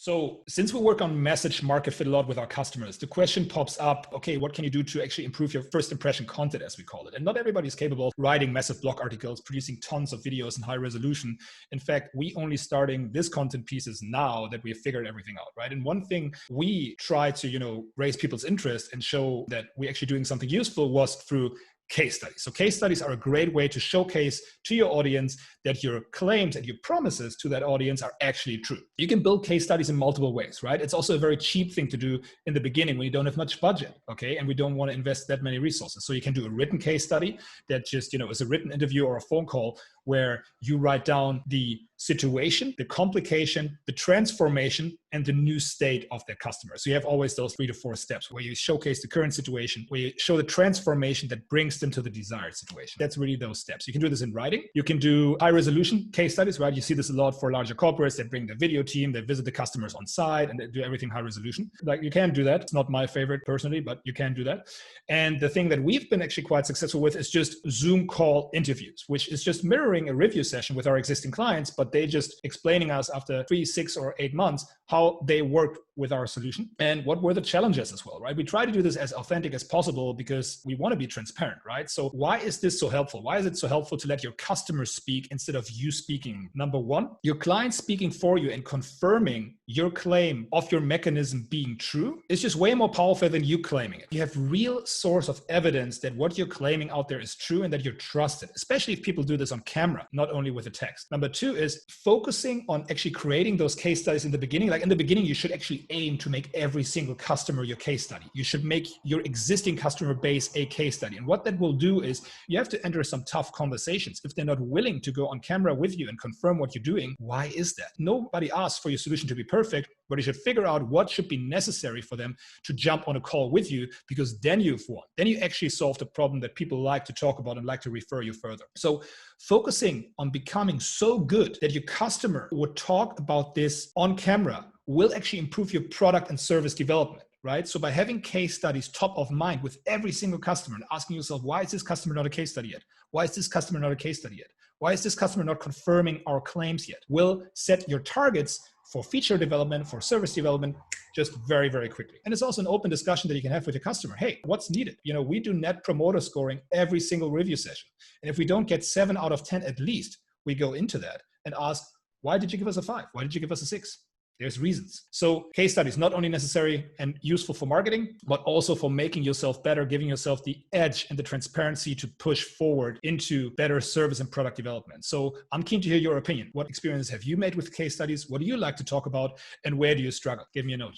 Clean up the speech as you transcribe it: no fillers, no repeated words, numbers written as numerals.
So since we work on message market fit a lot with our customers, the question pops up, okay, what can you do to actually improve your first impression content, as we call it? And not everybody is capable of writing massive blog articles, producing tons of videos in high resolution. In fact, we only starting this content pieces now that we have figured everything out, right? And one thing we try to, raise people's interest and show that we're actually doing something useful was through case studies. So case studies are a great way to showcase to your audience that your claims and your promises to that audience are actually true. You can build case studies in multiple ways, right? It's also a very cheap thing to do in the beginning when you don't have much budget, okay? And we don't want to invest that many resources. So you can do a written case study that just, is a written interview or a phone call where you write down the situation, the complication, the transformation, and the new state of their customer. So you have always those 3 to 4 steps where you showcase the current situation, where you show the transformation that brings them to the desired situation. That's really those steps. You can do this in writing. You can do high resolution case studies, right? You see this a lot for larger corporates that bring the video team, they visit the customers on site, and they do everything high resolution. Like, you can do that. It's not my favorite personally, but you can do that. And the thing that we've been actually quite successful with is just Zoom call interviews, which is just mirroring a review session with our existing clients, but they just explaining us after 3, 6, or 8 months how they worked with our solution and what were the challenges as well, right? We try to do this as authentic as possible because we want to be transparent, right? So why is this so helpful? Why is it so helpful to let your customers speak instead of you speaking? Number one, your client speaking for you and confirming your claim of your mechanism being true is just way more powerful than you claiming it. You have real source of evidence that what you're claiming out there is true and that you're trusted, especially if people do this on camera, not only with the text. Number 2 is focusing on actually creating those case studies in the beginning. Like in the beginning, you should actually aim to make every single customer your case study. You should make your existing customer base a case study. And what that will do is you have to enter some tough conversations. If they're not willing to go on camera with you and confirm what you're doing, why is that? Nobody asks for your solution to be perfect, but you should figure out what should be necessary for them to jump on a call with you, because then you've won. Then you actually solved a problem that people like to talk about and like to refer you further. So focusing on becoming so good that your customer would talk about this on camera will actually improve your product and service development, right? So by having case studies top of mind with every single customer and asking yourself, why is this customer not a case study yet? Why is this customer not a case study yet? Why is this customer not confirming our claims yet? Will set your targets for feature development, for service development, just very, very quickly. And it's also an open discussion that you can have with your customer. Hey, what's needed? We do net promoter scoring every single review session. And if we don't get 7 out of 10 at least, we go into that and ask, why did you give us a 5? Why did you give us a 6? There's reasons. So case studies, not only necessary and useful for marketing, but also for making yourself better, giving yourself the edge and the transparency to push forward into better service and product development. So I'm keen to hear your opinion. What experiences have you made with case studies? What do you like to talk about? And where do you struggle? Give me a note.